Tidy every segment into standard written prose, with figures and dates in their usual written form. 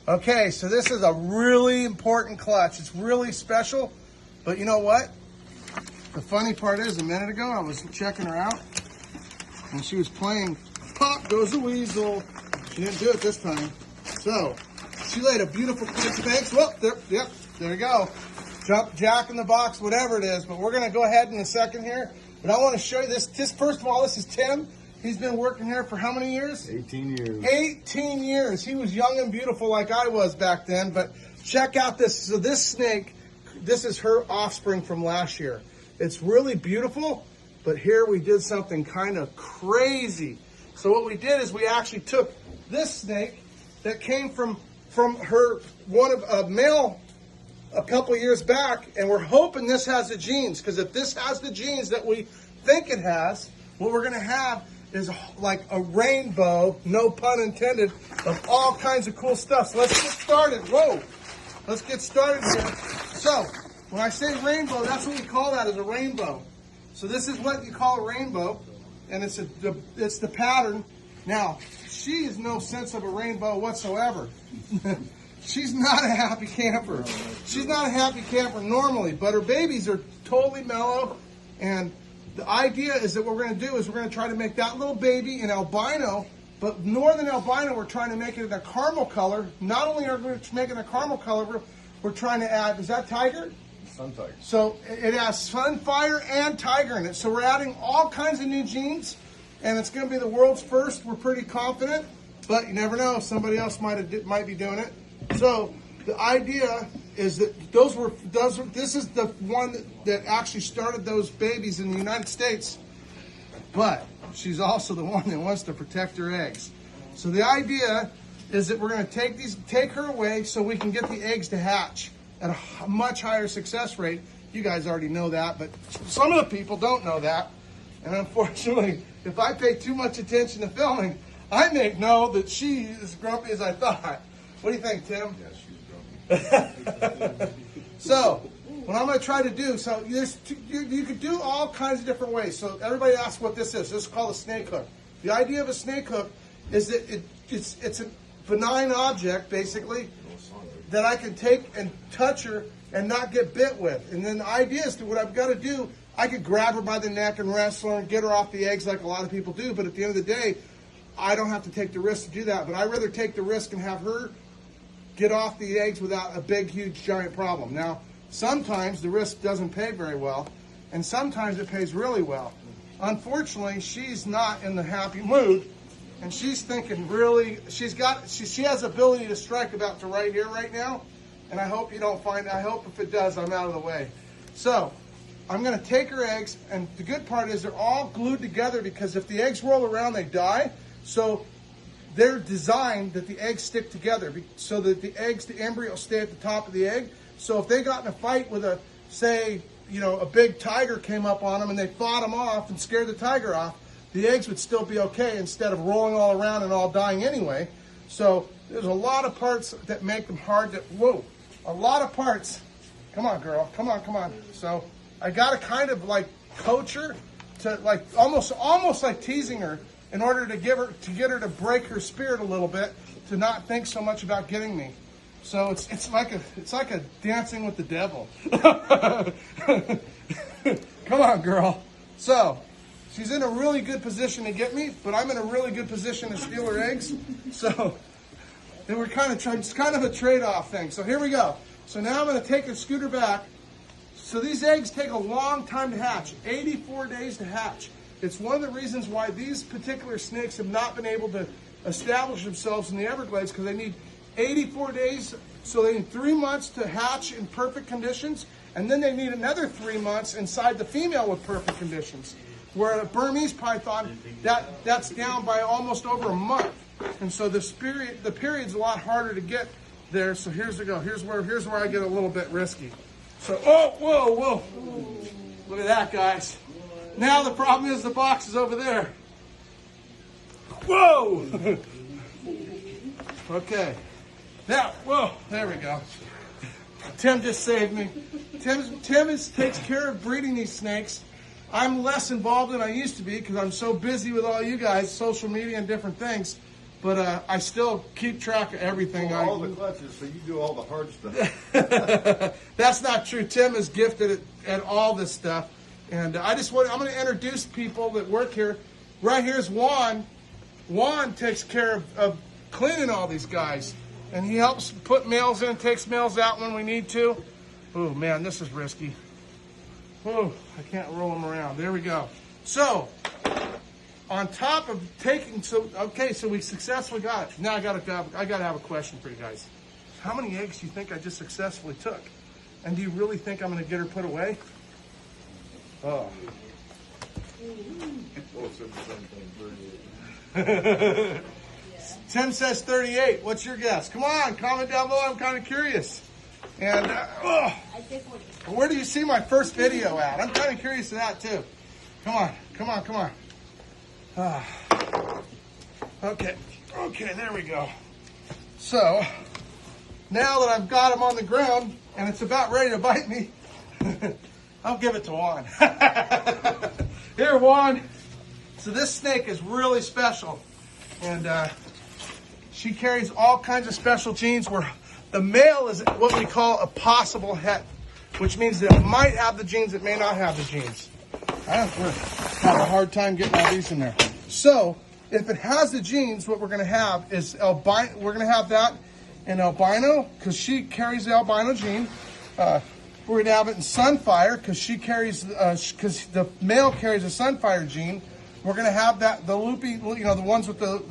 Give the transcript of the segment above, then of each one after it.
Okay, so this is a really important clutch. It's really special, but you know what? The funny part is, a minute ago, I was checking her out, and she was playing Pop Goes the Weasel. She didn't do it this time. So, she laid a beautiful clutch of eggs. Well, there you go. Jump, jack in the box, whatever it is. But we're going to go ahead in a second here. But I want to show you this. First of all, this is Tim. He's been working here for how many years? 18 years. 18 years. He was young and beautiful like I was back then. But check out this. So this snake, this is her offspring from last year. It's really beautiful, but here we did something kind of crazy. So what we did is we actually took this snake that came from her, a male a couple years back, and we're hoping this has the genes, because if this has the genes that we think it has, what we're going to have is like a rainbow, no pun intended, of all kinds of cool stuff. So let's get started. Whoa! Let's get started here. So, when I say rainbow, that's what we call that, is a rainbow. So this is what you call a rainbow, and it's the pattern. Now, she is no sense of a rainbow whatsoever. She's not a happy camper. She's not a happy camper normally, but her babies are totally mellow, and the idea is that what we're going to do is we're going to try to make that little baby an albino, but northern albino, we're trying to make it in a caramel color. Not only are we making a caramel color, we're trying to add, is that tiger? Sun tiger. So it has sunfire and tiger in it. So we're adding all kinds of new genes, and it's going to be the world's first. We're pretty confident, but you never know. Somebody else might be doing it. So the idea is that this is the one that actually started those babies in the United States, but she's also the one that wants to protect her eggs. So the idea is that we're going to take her away so we can get the eggs to hatch at a much higher success rate. You guys already know that, but some of the people don't know that. And unfortunately, if I pay too much attention to filming, I may know that she is as grumpy as I thought. What do you think, Tim? Yeah, she's grumpy. So, what I'm going to try to do, so you could do all kinds of different ways. So everybody asks what this is. This is called a snake hook. The idea of a snake hook is that it's a benign object, basically, that I can take and touch her and not get bit with. And then the idea is that what I've got to do, I could grab her by the neck and wrestle her and get her off the eggs like a lot of people do. But at the end of the day, I don't have to take the risk to do that. But I'd rather take the risk and have her get off the eggs without a big, huge, giant problem. Now, sometimes the risk doesn't pay very well, and sometimes it pays really well. Unfortunately, she's not in the happy mood, and she's thinking really, she has ability to strike about to right here, right now, and I hope you don't find, I hope if it does, I'm out of the way. So, I'm going to take her eggs, and the good part is they're all glued together, because if the eggs roll around, they die. So, they're designed that the eggs stick together so that the embryo stay at the top of the egg. So if they got in a fight with a big tiger came up on them and they fought them off and scared the tiger off, the eggs would still be okay instead of rolling all around and all dying anyway. So there's a lot of parts that make them hard to, a lot of parts. Come on, girl, come on. So I got to kind of like coach her to like almost like teasing her, in order to get her to break her spirit a little bit, to not think so much about getting me. So it's like a dancing with the devil. Come on, girl. So she's in a really good position to get me, but I'm in a really good position to steal her eggs. So then we're kind of trying. It's kind of a trade-off thing. So here we go. So now I'm going to take and scoot her back. So these eggs take a long time to hatch, 84 days to hatch. It's one of the reasons why these particular snakes have not been able to establish themselves in the Everglades, because they need 84 days, so they need 3 months to hatch in perfect conditions, and then they need another 3 months inside the female with perfect conditions. Where a Burmese python, that's down by almost over a month. And so the period's a lot harder to get there. So here's where I get a little bit risky. So, whoa. Look at that, guys. Now the problem is the box is over there. Whoa! Okay. Now, there we go. Tim just saved me. Tim takes care of breeding these snakes. I'm less involved than I used to be because I'm so busy with all you guys, social media and different things. but I still keep track of everything. All the clutches, so you do all the hard stuff. That's not true. Tim is gifted at all this stuff. And I'm going to introduce people that work here. Right here's Juan. Juan takes care of cleaning all these guys. And he helps put males in, takes males out when we need to. Oh, man, this is risky. Oh, I can't roll them around. There we go. So, on top of taking, so we successfully got it. Now I got to have a question for you guys. How many eggs do you think I just successfully took? And do you really think I'm going to get her put away? Oh. Tim says 38. What's your guess? Come on, comment down below. I'm kind of curious. And where do you see my first video at? I'm kind of curious of that too. Come on, come on, come on. Okay, there we go. So now that I've got him on the ground and it's about ready to bite me, I'll give it to Juan. Here, Juan. So this snake is really special, and she carries all kinds of special genes where the male is what we call a possible het, which means that it might have the genes, it may not have the genes. I have a hard time getting all these in there. So if it has the genes, what we're going to have is albino. We're going to have that in albino because she carries the albino gene. We're going to have it in sunfire because she carries because the male carries a sunfire gene. We're going to have that the loopy, you know, the ones with the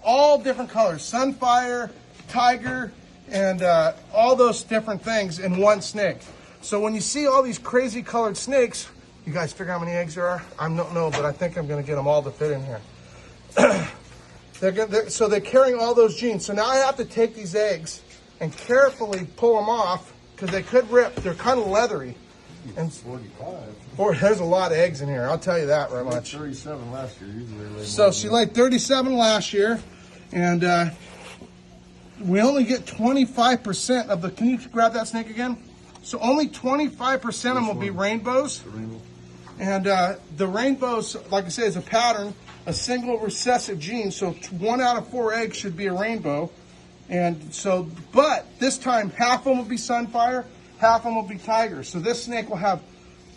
all different colors, sunfire, tiger, and all those different things in one snake. So when you see all these crazy colored snakes, you guys figure how many eggs there are? I don't know, but I think I'm going to get them all to fit in here. So they're carrying all those genes. So now I have to take these eggs and carefully pull them off because they could rip. They're kind of leathery. And 45. There's a lot of eggs in here. I'll tell you that right much. 37 last year. Usually laid so she laid 37 last year, and we only get 25% of the. Can you grab that snake again? So only 25% of them will be rainbows. The rainbow. And the rainbows, like I say, is a pattern, a single recessive gene. So 1 out of 4 eggs should be a rainbow. And so, but this time half of them will be sunfire, half of them will be tiger. So this snake will have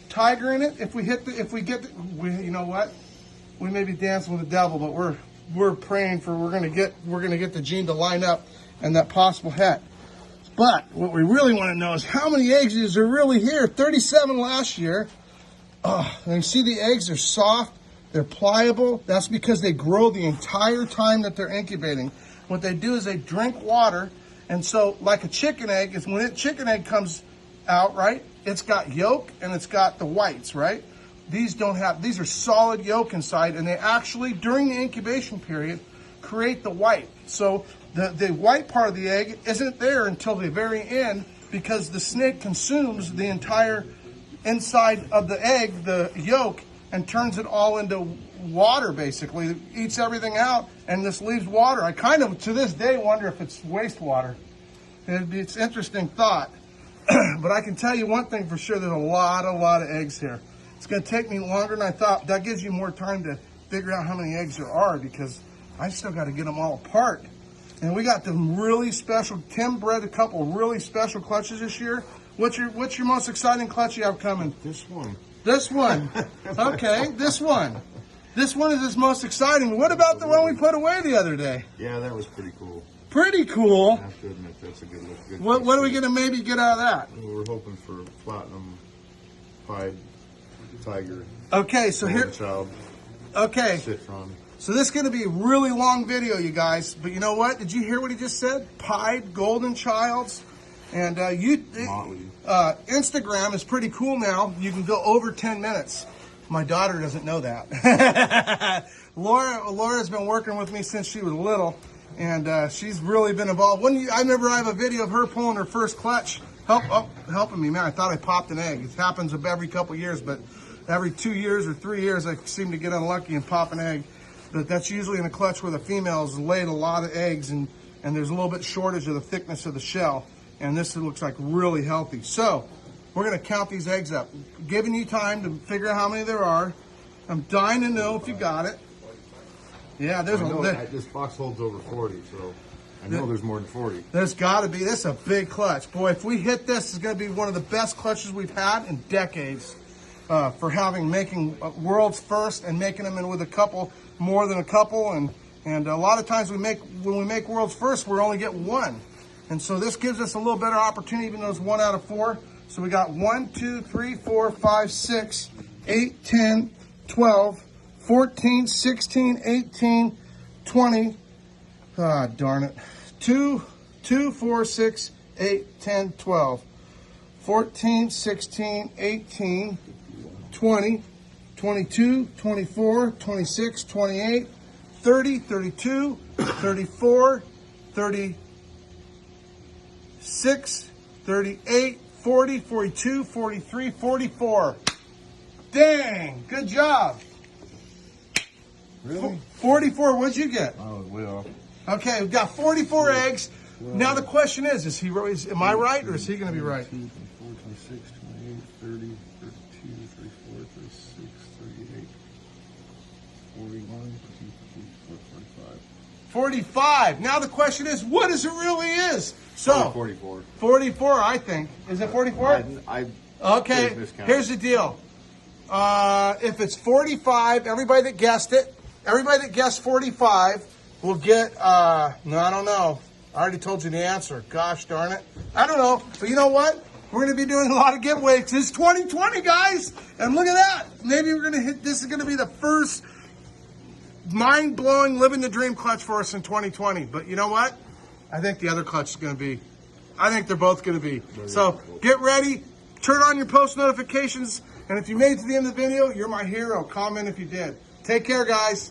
tiger in it. If we you know what? We may be dancing with the devil, but we're praying for we're gonna get the gene to line up and that possible het. But what we really want to know is how many eggs is there really here? 37 last year. Oh, and you see the eggs are soft, they're pliable. That's because they grow the entire time that they're incubating. What they do is they drink water, and so like a chicken egg, is when a chicken egg comes out, right? It's got yolk and it's got the whites, right? These are solid yolk inside, and they actually, during the incubation period, create the white. So the white part of the egg isn't there until the very end because the snake consumes the entire inside of the egg, the yolk, and turns it all into water, basically. It eats everything out and just leaves water. I kind of, to this day, wonder if it's wastewater. It's an interesting thought. But I can tell you one thing for sure, there's a lot of eggs here. It's going to take me longer than I thought. That gives you more time to figure out how many eggs there are because I still got to get them all apart. And we got them really special. Tim bred a couple really special clutches this year. What's your most exciting clutch you have coming? This one. This one. Okay, this one. This one is his most exciting. What about the one we put away the other day? Yeah, that was pretty cool. Pretty cool. I have to admit, that's a good look. Good what are we going to maybe get out of that? We're hoping for platinum, pied, tiger. Okay, so here. Child. Okay. Citron. So this is going to be a really long video, you guys. But you know what? Did you hear what he just said? Pied, golden childs. And Instagram is pretty cool now. You can go over 10 minutes. My daughter doesn't know that. Laura's been working with me since she was little, and she's really been involved. I remember I have a video of her pulling her first clutch, helping me. Man, I thought I popped an egg. It happens every couple years, but every 2 years or 3 years, I seem to get unlucky and pop an egg. But that's usually in a clutch where the female's laid a lot of eggs, and there's a little bit shortage of the thickness of the shell. And this looks like really healthy. So we're going to count these eggs up, giving you time to figure out how many there are. I'm dying to know if you got it. Yeah, there's this box holds over 40, so I know there's more than 40. There's got to be. This is a big clutch. Boy, if we hit this, it's going to be one of the best clutches we've had in decades for making world's first and making them in with a couple, more than a couple. And a lot of times when we make world's first, we only get one. And so this gives us a little better opportunity, even though it's 1 out of 4. So we got 1, 2, 3, 4, 5, 6, 8, 10, 12, 14, 16, 18, 20. Ah, darn it. 2, 4, 6, 8, 10, 12, 14, 16, 18, 20, 22, 24, 26, 28, 30, 32, 34, 36, 38, 40, 42, 43, 44. Dang, good job. Really? 44, what'd you get? Oh, way off. Okay, we've got 44 eggs. Now the question is am I right or is he going to be right? 24, 26, 28, 30, 32, 34, 36, 38, 41, 45. 45. Now the question is, what is it really is? So 44. 44, I think. Is it 44? Okay, here's the deal. If it's 45, everybody that guessed 45 will get, no, I don't know. I already told you the answer. Gosh darn it. I don't know. But you know what? We're going to be doing a lot of giveaways. It's 2020, guys. And look at that. Maybe we're going to hit, this is going to be the first mind-blowing, living the dream clutch for us in 2020. But you know what? I think the other clutch is going to be, I think they're both going to be. So get ready. Turn on your post notifications. And if you made it to the end of the video, you're my hero. Comment if you did. Take care, guys.